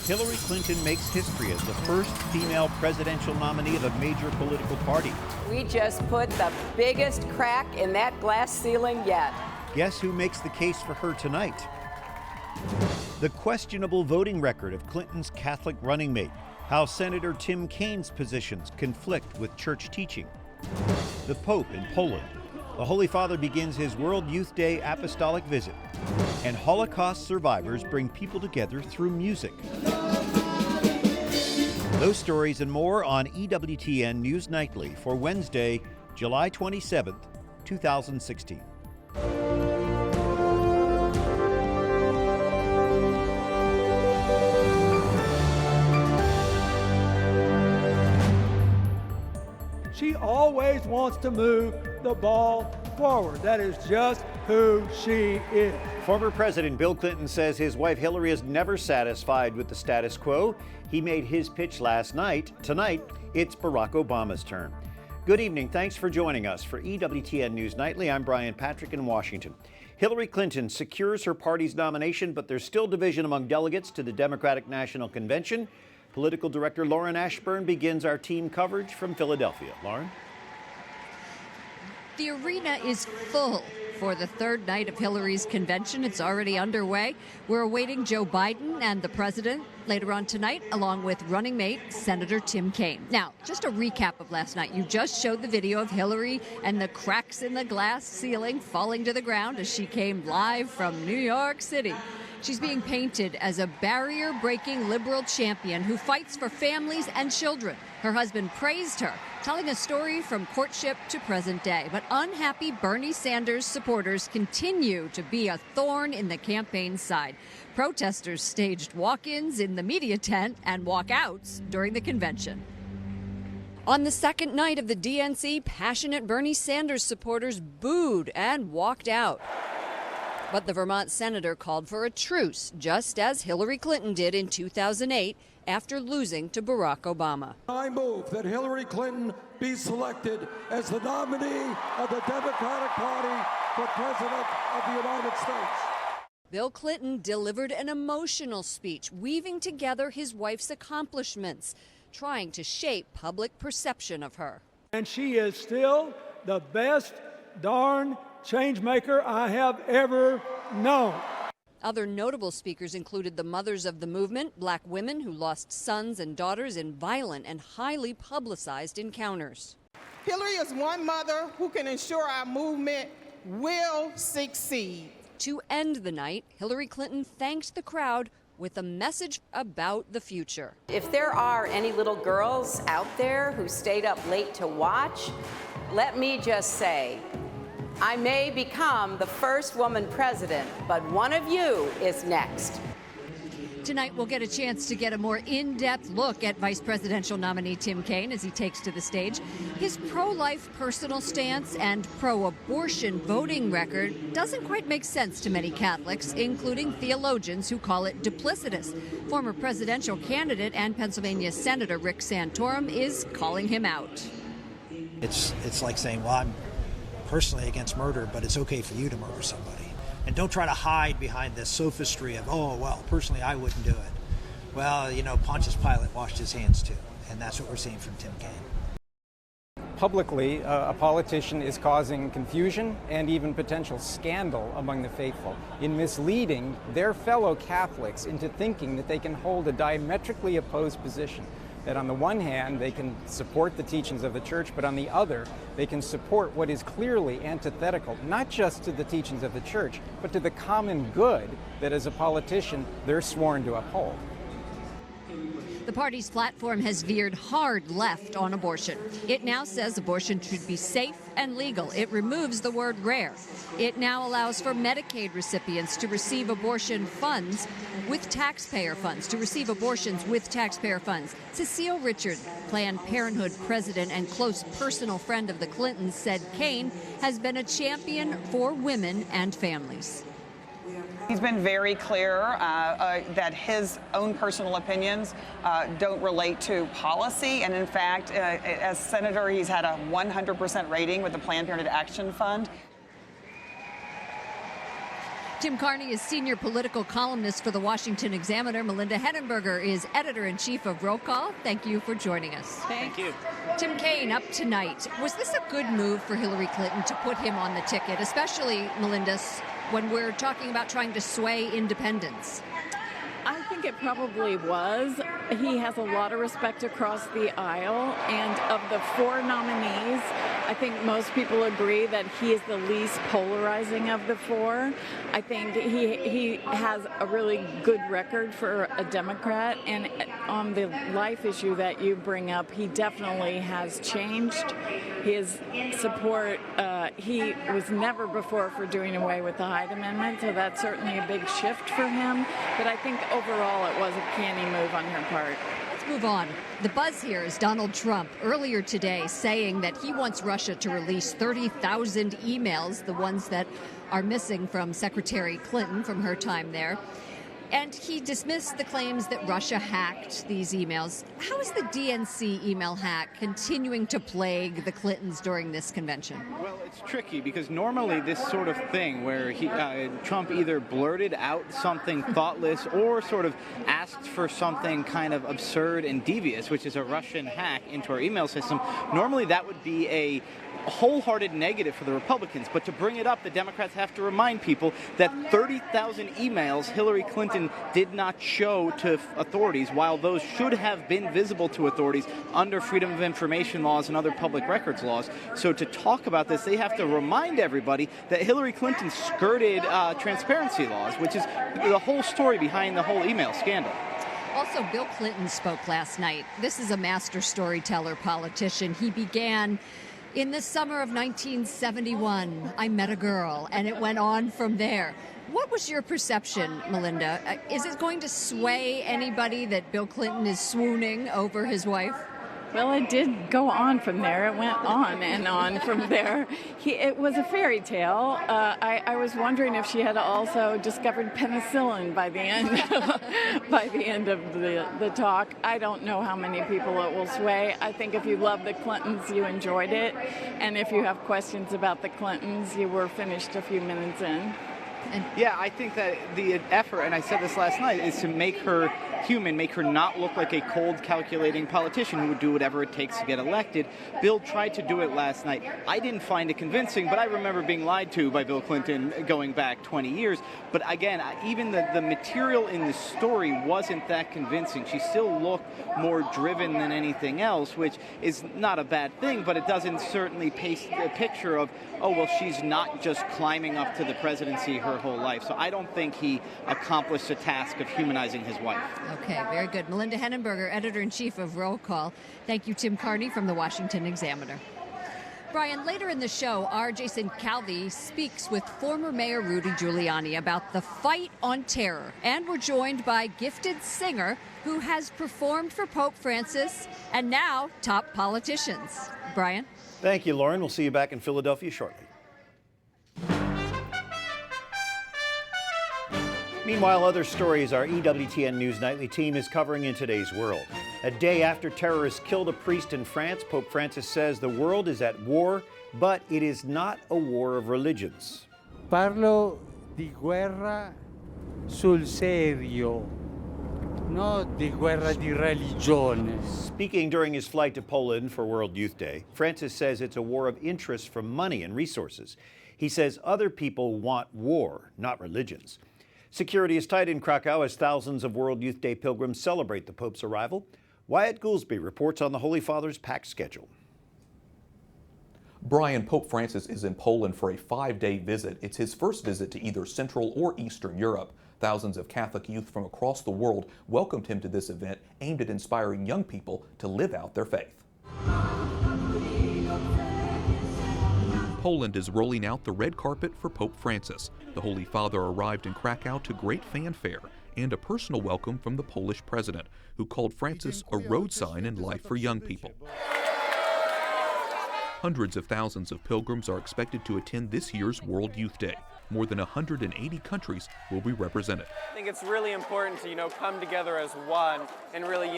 Hillary Clinton makes history as the first female presidential nominee of a major political party. We just put the biggest crack in that glass ceiling yet. Guess who makes the case for her tonight? The questionable voting record of Clinton's Catholic running mate, how Senator Tim Kaine's positions conflict with church teaching. The Pope in Poland. The Holy Father begins his World Youth Day apostolic visit. And Holocaust survivors bring people together through music. Those stories and more on EWTN News Nightly for Wednesday, July 27th, 2016. She always wants to move the ball forward. That is just who she is. Former President Bill Clinton says his wife Hillary is never satisfied with the status quo. He made his pitch last night. Tonight, it's Barack Obama's turn. Good evening. Thanks for joining us for EWTN News Nightly. I'm Brian Patrick in Washington. Hillary Clinton secures her party's nomination, but there's still division among delegates to the Democratic National Convention. Political Director Lauren Ashburn begins our team coverage from Philadelphia. Lauren? The arena is full for the third night of Hillary's convention. It's already underway. We're awaiting Joe Biden and the president later on tonight, along with running mate Senator Tim Kaine. Now, just a recap of last night. You just showed the video of Hillary and the cracks in the glass ceiling falling to the ground as she came live from New York City. She's being painted as a barrier-breaking liberal champion who fights for families and children. Her husband praised her, telling a story from courtship to present day. But unhappy Bernie Sanders supporters continue to be a thorn in the campaign's side. Protesters staged walk-ins in the media tent and walkouts during the convention. On the second night of the DNC, passionate Bernie Sanders supporters booed and walked out. But the Vermont senator called for a truce, just as Hillary Clinton did in 2008 after losing to Barack Obama. I move that Hillary Clinton be selected as the nominee of the Democratic Party for President of the United States. Bill Clinton delivered an emotional speech, weaving together his wife's accomplishments, trying to shape public perception of her. And she is still the best darn change maker I have ever known. Other notable speakers included the mothers of the movement, black women who lost sons and daughters in violent and highly publicized encounters. Hillary is one mother who can ensure our movement will succeed. To end the night, Hillary Clinton thanked the crowd with a message about the future. If there are any little girls out there who stayed up late to watch, let me just say, I may become the first woman president, but one of you is next. Tonight, we'll get a chance to get a more in-depth look at vice presidential nominee Tim Kaine as he takes to the stage. His pro-life personal stance and pro-abortion voting record doesn't quite make sense to many Catholics, including theologians who call it duplicitous. Former presidential candidate and Pennsylvania Senator Rick Santorum is calling him out. It's like saying, well, I'm personally against murder, but it's okay for you to murder somebody. And don't try to hide behind this sophistry of, oh, well, personally, I wouldn't do it. Well, you know, Pontius Pilate washed his hands too, and that's what we're seeing from Tim Kaine. Publicly, a politician is causing confusion and even potential scandal among the faithful in misleading their fellow Catholics into thinking that they can hold a diametrically opposed position. That on the one hand, they can support the teachings of the church, but on the other, they can support what is clearly antithetical, not just to the teachings of the church, but to the common good that as a politician, they're sworn to uphold. The party's platform has veered hard left on abortion. It now says abortion should be safe and legal. It removes the word rare. It now allows for Medicaid recipients to receive abortion funds with taxpayer funds, to receive abortions with taxpayer funds. Cecile Richard, Planned Parenthood president and close personal friend of the Clintons, said Kaine has been a champion for women and families. He's been very clear that his own personal opinions don't relate to policy. And in fact, as senator, he's had a 100% rating with the Planned Parenthood Action Fund. Tim Carney is senior political columnist for the Washington Examiner. Melinda Henenberger is editor-in-chief of Roll Call. Thank you for joining us. Thank you. Tim Kaine up tonight. Was this a good move for Hillary Clinton to put him on the ticket, especially, Melinda, when we're talking about trying to sway independents? I think it probably was. He has a lot of respect across the aisle, and of the four nominees, I think most people agree that he is the least polarizing of the four. I think he has a really good record for a Democrat, and on the life issue that you bring up, he definitely has changed his support. He was never before for doing away with the Hyde Amendment, so that's certainly a big shift for him. But I think overall it was a canny move on her part. Let's move on. The buzz here is Donald Trump earlier today saying that he wants Russia to release 30,000 emails, the ones that are missing from Secretary Clinton from her time there. And he dismissed the claims that Russia hacked these emails. How is the DNC email hack continuing to plague the Clintons during this convention? Well, it's tricky because normally this sort of thing where Trump either blurted out something thoughtless or sort of asked for something kind of absurd and devious, which is a Russian hack into our email system, normally that would be a wholehearted negative for the Republicans. But to bring it up, the Democrats have to remind people that 30,000 emails Hillary Clinton did not show to authorities, while those should have been visible to authorities under Freedom of Information laws and other public records laws. So to talk about this, they have to remind everybody that Hillary Clinton skirted transparency laws, which is the whole story behind the whole email scandal. Also, Bill Clinton spoke last night. This is a master storyteller politician. He began in the summer of 1971, I met a girl, and it went on from there. What was your perception, Melinda? Is it going to sway anybody that Bill Clinton is swooning over his wife? Well, it did go on from there. It went on and on from there. It was a fairy tale. I was wondering if she had also discovered penicillin by the end of the talk. I don't know how many people it will sway. I think if you love the Clintons, you enjoyed it. And if you have questions about the Clintons, you were finished a few minutes in. Yeah, I think that the effort, and I said this last night, is to make her human, make her not look like a cold, calculating politician who would do whatever it takes to get elected. Bill tried to do it last night. I didn't find it convincing, but I remember being lied to by Bill Clinton going back 20 years. But again, even the material in the story wasn't that convincing. She still looked more driven than anything else, which is not a bad thing, but it doesn't certainly paint a picture of, oh, well, she's not just climbing up to the presidency her whole life. So I don't think he accomplished the task of humanizing his wife. Okay, very good. Melinda Henenberger, editor-in-chief of Roll Call. Thank you, Tim Carney from the Washington Examiner. Brian, later in the show, our Jason Calvi speaks with former Mayor Rudy Giuliani about the fight on terror. And we're joined by gifted singer who has performed for Pope Francis and now top politicians. Brian? Thank you, Lauren. We'll see you back in Philadelphia shortly. Meanwhile, other stories our EWTN News Nightly team is covering in today's world. A day after terrorists killed a priest in France, Pope Francis says the world is at war, but it is not a war of religions. Parlo di guerra sul serio, not di guerra di religione. Speaking during his flight to Poland for World Youth Day, Francis says it's a war of interest from money and resources. He says other people want war, not religions. Security is tight in Krakow as thousands of World Youth Day pilgrims celebrate the Pope's arrival. Wyatt Goolsby reports on the Holy Father's packed schedule. Brian, Pope Francis is in Poland for a 5-day visit. It's his first visit to either Central or Eastern Europe. Thousands of Catholic youth from across the world welcomed him to this event aimed at inspiring young people to live out their faith. Poland is rolling out the red carpet for Pope Francis. The Holy Father arrived in Krakow to great fanfare and a personal welcome from the Polish president, who called Francis a road sign in life for young people. Hundreds of thousands of pilgrims are expected to attend this year's World Youth Day. More than 180 countries will be represented. I think it's really important to, come together as one and really,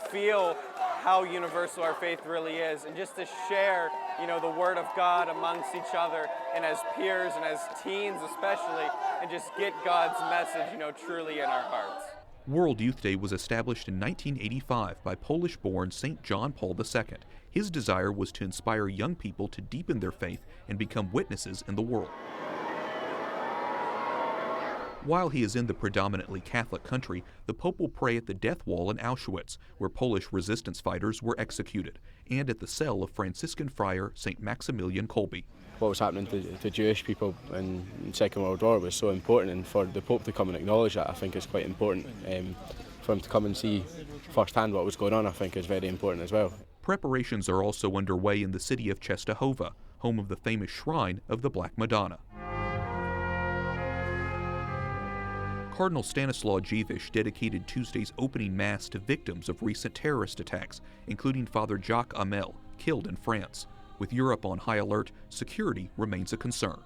feel how universal our faith really is, and just to share, the Word of God amongst each other and as peers and as teens especially, and just get God's message, truly in our hearts. World Youth Day was established in 1985 by Polish-born St. John Paul II. His desire was to inspire young people to deepen their faith and become witnesses in the world. While he is in the predominantly Catholic country, the Pope will pray at the death wall in Auschwitz, where Polish resistance fighters were executed, and at the cell of Franciscan friar St. Maximilian Kolbe. What was happening to Jewish people in the Second World War was so important, and for the Pope to come and acknowledge that, I think is quite important. For him to come and see firsthand what was going on, I think is very important as well. Preparations are also underway in the city of Czestochowa, home of the famous shrine of the Black Madonna. Cardinal Stanislaw Dziwisz dedicated Tuesday's opening Mass to victims of recent terrorist attacks, including Father Jacques Hamel, killed in France. With Europe on high alert, security remains a concern.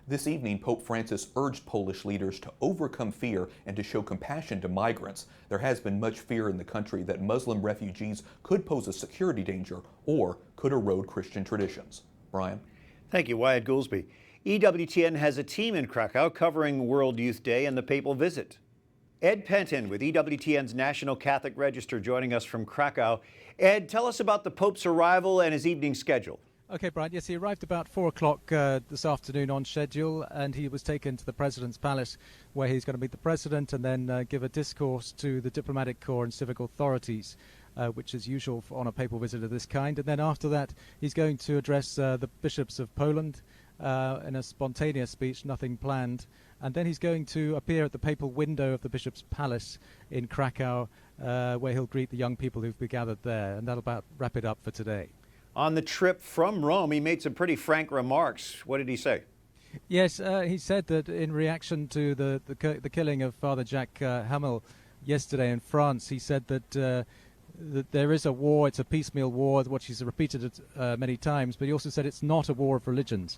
This evening, Pope Francis urged Polish leaders to overcome fear and to show compassion to migrants. There has been much fear in the country that Muslim refugees could pose a security danger or could erode Christian traditions. Brian? Thank you, Wyatt Goolsby. EWTN has a team in Krakow covering World Youth Day and the papal visit. Ed Penton with EWTN's National Catholic Register joining us from Krakow. Ed, tell us about the Pope's arrival and his evening schedule. Okay, Brian. Yes, he arrived about 4 o'clock this afternoon on schedule, and he was taken to the President's Palace, where he's going to meet the President and then give a discourse to the diplomatic corps and civic authorities, which is usual on a papal visit of this kind. And then after that, he's going to address the bishops of Poland in a spontaneous speech, nothing planned. And then he's going to appear at the papal window of the Bishop's Palace in Krakow, where he'll greet the young people who've been gathered there. And that'll about wrap it up for today. On the trip from Rome, he made some pretty frank remarks. What did he say? Yes, he said that in reaction to the killing of Father Jacques Hamel yesterday in France, he said that there is a war, it's a piecemeal war, which he's repeated it many times, but he also said it's not a war of religions.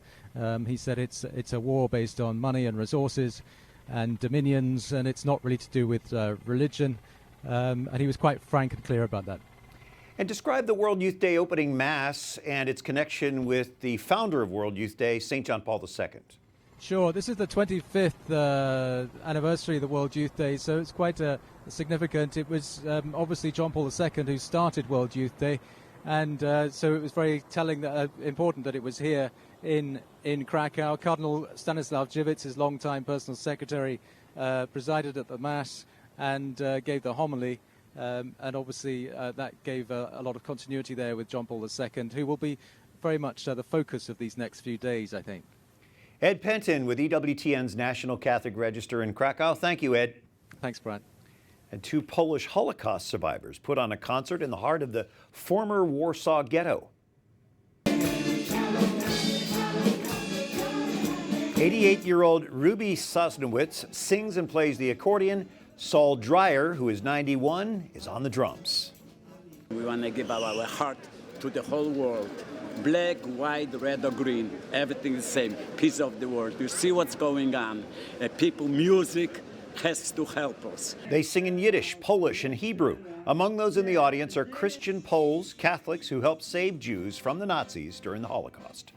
He said it's a war based on money and resources and dominions, and it's not really to do with religion, and he was quite frank and clear about that. And describe the World Youth Day opening Mass and its connection with the founder of World Youth Day, St. John Paul II. Sure, this is the 25th anniversary of the World Youth Day, so it's quite significant. It was obviously John Paul II who started World Youth Day, and so it was very telling, that important that it was here in Krakow. Cardinal Stanislaw Dziwisz, his longtime personal secretary, presided at the Mass and gave the homily, and obviously that gave a lot of continuity there with John Paul II, who will be very much the focus of these next few days, I think. Ed Penton with EWTN's National Catholic Register in Krakow. Thank you, Ed. Thanks, Brian. And 2 Polish Holocaust survivors put on a concert in the heart of the former Warsaw Ghetto. 88-year-old Rudy Sosnowitz sings and plays the accordion. Saul Dreyer, who is 91, is on the drums. We want to give our heart to the whole world. Black, white, red or green, everything is the same. Piece of the world. You see what's going on. People, music has to help us. They sing in Yiddish, Polish, and Hebrew. Among those in the audience are Christian Poles, Catholics who helped save Jews from the Nazis during the Holocaust.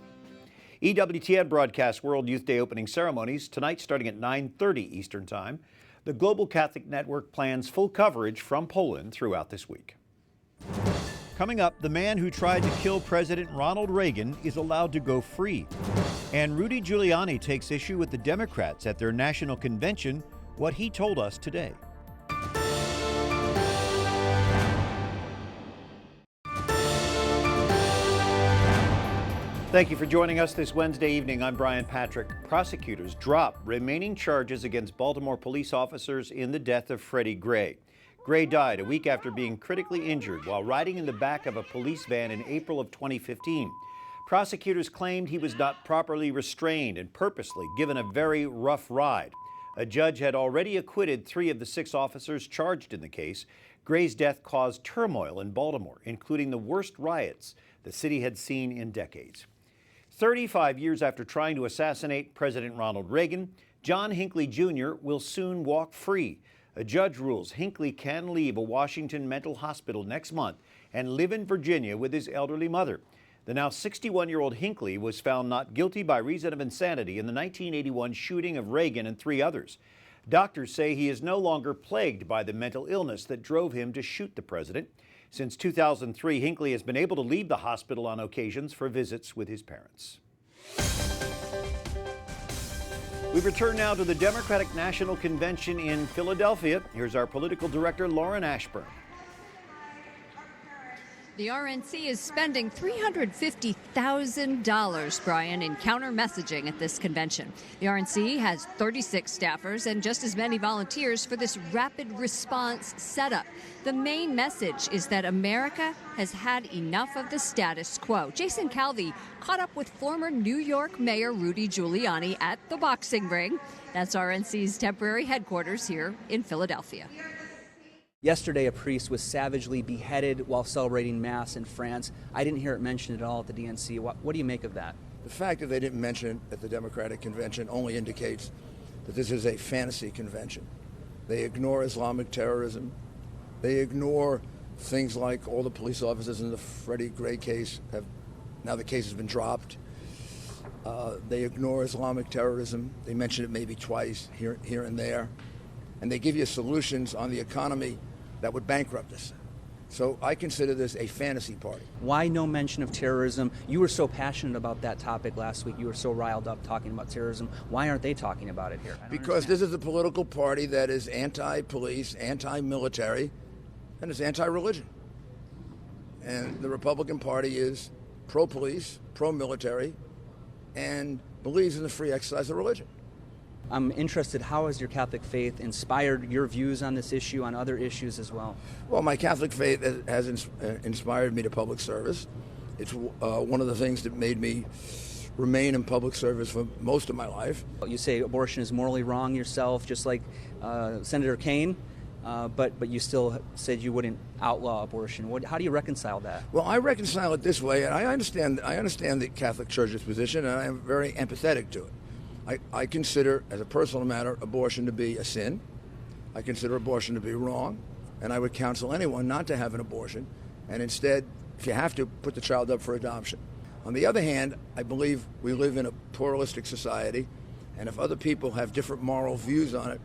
EWTN broadcasts World Youth Day opening ceremonies tonight starting at 9:30 Eastern Time. The Global Catholic Network plans full coverage from Poland throughout this week. Coming up, the man who tried to kill President Ronald Reagan is allowed to go free. And Rudy Giuliani takes issue with the Democrats at their national convention, what he told us today. Thank you for joining us this Wednesday evening. I'm Brian Patrick. Prosecutors drop remaining charges against Baltimore police officers in the death of Freddie Gray. Gray died a week after being critically injured while riding in the back of a police van in April of 2015. Prosecutors claimed he was not properly restrained and purposely given a very rough ride. A judge had already acquitted 3 of the 6 officers charged in the case. Gray's death caused turmoil in Baltimore, including the worst riots the city had seen in decades. 35 years after trying to assassinate President Ronald Reagan, John Hinckley Jr. will soon walk free. A judge rules Hinckley can leave a Washington mental hospital next month and live in Virginia with his elderly mother. The now 61-year-old Hinckley was found not guilty by reason of insanity in the 1981 shooting of Reagan and 3 others. Doctors say he is no longer plagued by the mental illness that drove him to shoot the president. Since 2003, Hinckley has been able to leave the hospital on occasions for visits with his parents. We return now to the Democratic National Convention in Philadelphia. Here's our political director, Lauren Ashburn. The RNC is spending $350,000, Brian, in counter messaging at this convention. The RNC has 36 staffers and just as many volunteers for this rapid response setup. The main message is that America has had enough of the status quo. Jason Calvi caught up with former New York Mayor Rudy Giuliani at the boxing ring. That's RNC's temporary headquarters here in Philadelphia. Yesterday, a priest was savagely beheaded while celebrating Mass in France. I didn't hear it mentioned at all at the DNC. What do you make of that? The fact that they didn't mention it at the Democratic Convention only indicates that this is a fantasy convention. They ignore Islamic terrorism. They ignore things like all the police officers in the Freddie Gray case now the case has been dropped. They ignore Islamic terrorism. They mention it maybe twice here and there. And they give you solutions on the economy that would bankrupt us. So I consider this a fantasy party. Why no mention of terrorism? You were so passionate about that topic last week. You were so riled up talking about terrorism. Why aren't they talking about it here? Because this is a political party that is anti-police, anti-military, and is anti-religion. And the Republican Party is pro-police, pro-military, and believes in the free exercise of religion. I'm interested, how has your Catholic faith inspired your views on this issue, on other issues as well? Well, my Catholic faith has inspired me to public service. It's one of the things that made me remain in public service for most of my life. You say abortion is morally wrong yourself, just like Senator Kaine, but you still said you wouldn't outlaw abortion. How do you reconcile that? Well, I reconcile it this way, and I understand the Catholic Church's position, and I am very empathetic to it. I consider, as a personal matter, abortion to be a sin. I consider abortion to be wrong, and I would counsel anyone not to have an abortion, and instead, if you have to, put the child up for adoption. On the other hand, I believe we live in a pluralistic society, and if other people have different moral views on it,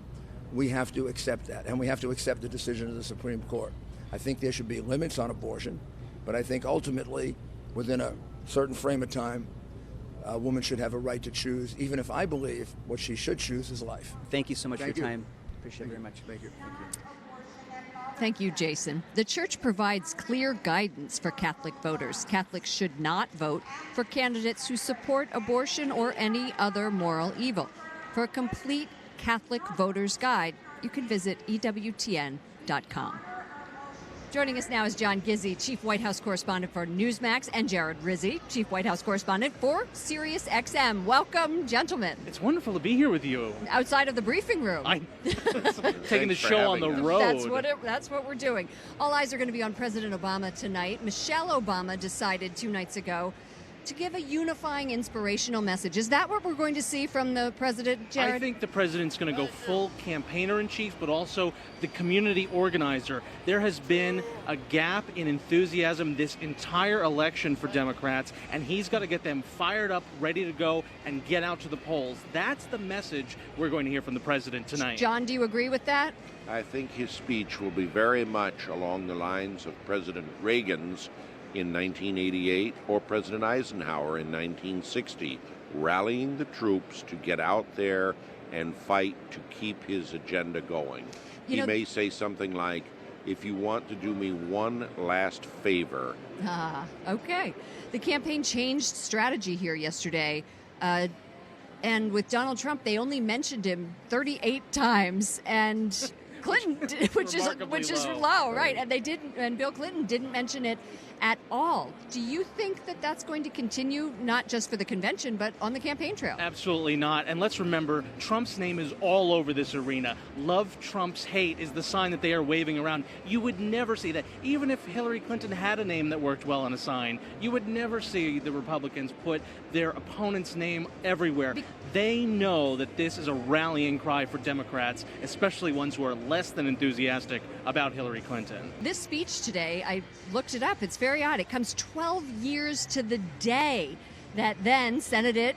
we have to accept that, and we have to accept the decision of the Supreme Court. I think there should be limits on abortion, but I think ultimately, within a certain frame of time, a woman should have a right to choose, even if I believe what she should choose is life. Thank you so much for your time. Appreciate it very much. Thank you. Thank you, Jason. The church provides clear guidance for Catholic voters. Catholics should not vote for candidates who support abortion or any other moral evil. For a complete Catholic voter's guide, you can visit EWTN.com. Joining us now is John Gizzi, Chief White House Correspondent for Newsmax, and Jared Rizzi, Chief White House Correspondent for SiriusXM. Welcome, gentlemen. It's wonderful to be here with you. Outside of the briefing room. Taking the show on the road. That's what we're doing. All eyes are going to be on President Obama tonight. Michelle Obama decided 2 nights ago to give a unifying, inspirational message. Is that what we're going to see from the president, Jared? I think the president's going to go full campaigner-in-chief, but also the community organizer. There has been a gap in enthusiasm this entire election for Democrats, and he's got to get them fired up, ready to go, and get out to the polls. That's the message we're going to hear from the president tonight. John, do you agree with that? I think his speech will be very much along the lines of President Reagan's in 1988 or President Eisenhower in 1960, rallying the troops to get out there and fight to keep his agenda going. He may say something like, if you want to do me one last favor. Okay. The campaign changed strategy here yesterday. And with Donald Trump, they only mentioned him 38 times. And Clinton, which is low, right? And Bill Clinton didn't mention it at all. Do you think that that's going to continue, not just for the convention, but on the campaign trail? Absolutely not. And let's remember, Trump's name is all over this arena. Love Trump's hate is the sign that they are waving around. You would never see that. Even if Hillary Clinton had a name that worked well on a sign, you would never see the Republicans put their opponent's name everywhere. They know that this is a rallying cry for Democrats, especially ones who are less than enthusiastic about Hillary Clinton. This speech today, I looked it up. It's very odd. It comes 12 years to the day that then Senate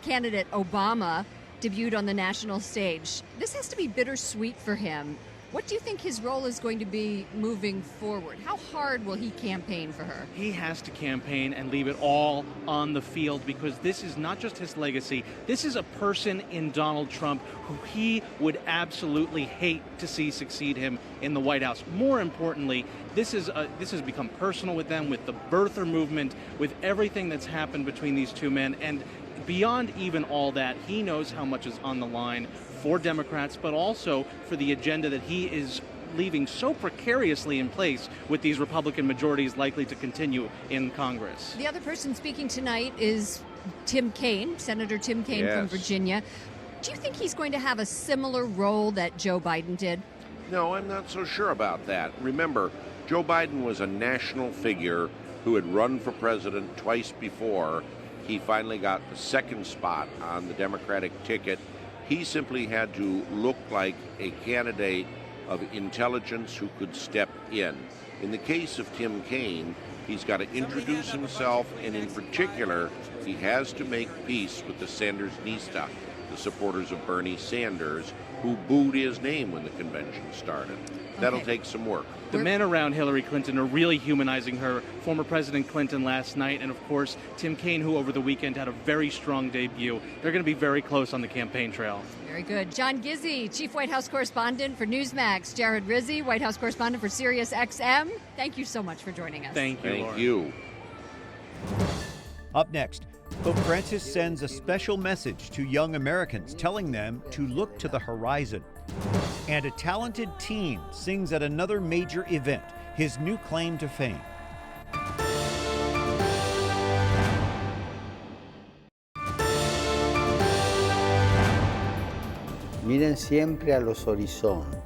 candidate Obama debuted on the national stage. This has to be bittersweet for him. What do you think his role is going to be moving forward? How hard will he campaign for her? He has to campaign and leave it all on the field, because this is not just his legacy. This is a person in Donald Trump who he would absolutely hate to see succeed him in the White House. More importantly, this has become personal with them, with the birther movement, with everything that's happened between these two men. And beyond even all that, he knows how much is on the line for Democrats, but also for the agenda that he is leaving so precariously in place with these Republican majorities likely to continue in Congress. The other person speaking tonight is Tim Kaine, Senator Tim Kaine from Virginia. Do you think he's going to have a similar role that Joe Biden did? No, I'm not so sure about that. Remember, Joe Biden was a national figure who had run for president twice before. He finally got the second spot on the Democratic ticket. He simply had to look like a candidate of intelligence who could step in. In the case of Tim Kaine, he's got to introduce himself, and in particular, he has to make peace with the Sandersnista, the supporters of Bernie Sanders, who booed his name when the convention started. That'll take some work. The men around Hillary Clinton are really humanizing her. Former President Clinton last night, and of course, Tim Kaine, who over the weekend had a very strong debut. They're going to be very close on the campaign trail. Very good. John Gizzi, Chief White House Correspondent for Newsmax. Jared Rizzi, White House Correspondent for Sirius XM. Thank you so much for joining us. Thank you, Thank Laura. you. Up next, Pope Francis sends a special message to young Americans, telling them to look to the horizon. And a talented teen sings at another major event, his new claim to fame. Miren siempre a los horizontes.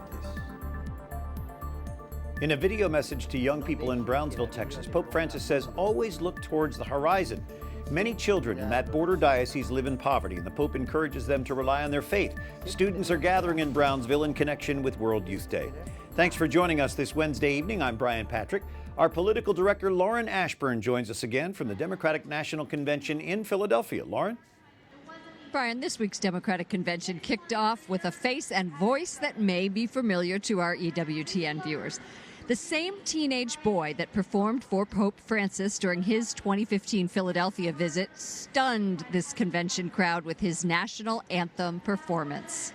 In a video message to young people in Brownsville, Texas, Pope Francis says always look towards the horizon. Many children in that border diocese live in poverty, and the Pope encourages them to rely on their faith. Students are gathering in Brownsville in connection with World Youth Day. Thanks for joining us this Wednesday evening. I'm Brian Patrick. Our political director, Lauren Ashburn, joins us again from the Democratic National Convention in Philadelphia. Lauren? Brian, this week's Democratic Convention kicked off with a face and voice that may be familiar to our EWTN viewers. The same teenage boy that performed for Pope Francis during his 2015 Philadelphia visit stunned this convention crowd with his national anthem performance.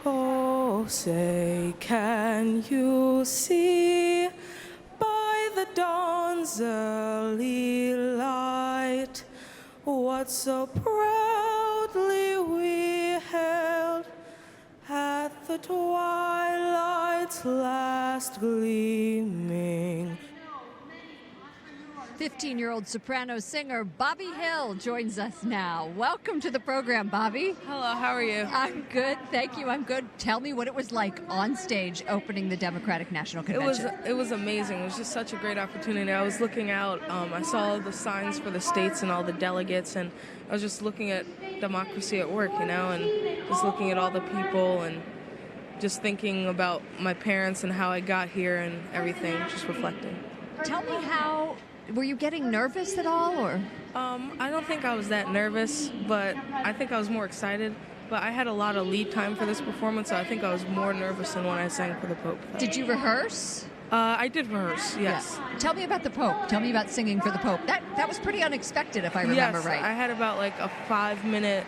Oh, say, can you see by the dawn's early light what so proudly we held at the twilight's last gleaming? 15-year-old soprano singer Bobby Hill joins us now. Welcome to the program, Bobby. Hello, how are you? I'm good, thank you. I'm good. Tell me what it was like on stage opening the Democratic National Convention. It was amazing. It was just such a great opportunity. I was looking out. I saw the signs for the states and all the delegates, and I was just looking at democracy at work, you know, and just looking at all the people and just thinking about my parents and how I got here and everything, just reflecting. Tell me were you getting nervous at all, or? I don't think I was that nervous, but I think I was more excited. But I had a lot of lead time for this performance, so I think I was more nervous than when I sang for the Pope. Did you rehearse? I did rehearse, yes. Yeah. Tell me about the Pope. Tell me about singing for the Pope. That was pretty unexpected, if I remember right. Yes, I had about like a 5-minute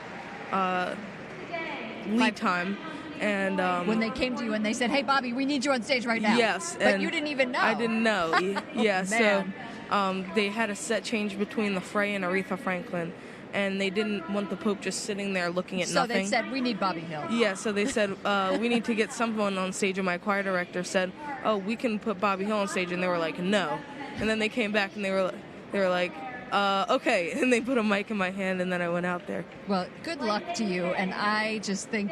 lead time. And when they came to you and they said, "Hey, Bobby, we need you on stage right now." Yes. But you didn't even know. I didn't know. Yeah, man. So they had a set change between the Fray and Aretha Franklin, and they didn't want the Pope just sitting there looking at nothing. So they said, "We need Bobby Hill." Yeah, so they said, "We need to get someone on stage," and my choir director said, "Oh, we can put Bobby Hill on stage," and they were like, "No." And then they came back and they were like, okay, and they put a mic in my hand, and then I went out there. Well, good luck to you, and I just think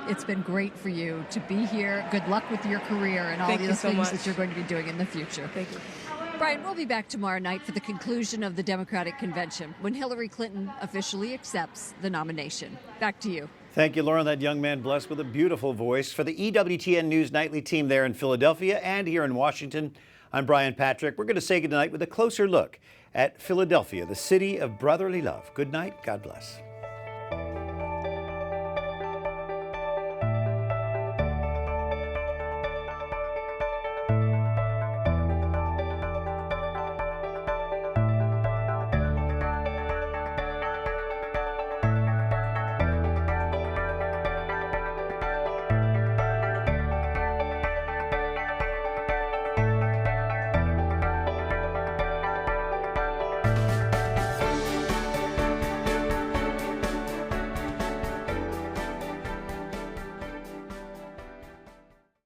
it's been great for you to be here. Good luck with your career and all Thank the you so things much. that you're going to be doing in the future. Thank you. Brian, we'll be back tomorrow night for the conclusion of the Democratic Convention when Hillary Clinton officially accepts the nomination. Back to you. Thank you, Lauren. That young man blessed with a beautiful voice. For the EWTN News Nightly team there in Philadelphia and here in Washington, I'm Brian Patrick. We're going to say goodnight with a closer look at Philadelphia, the city of brotherly love. Good night. God bless.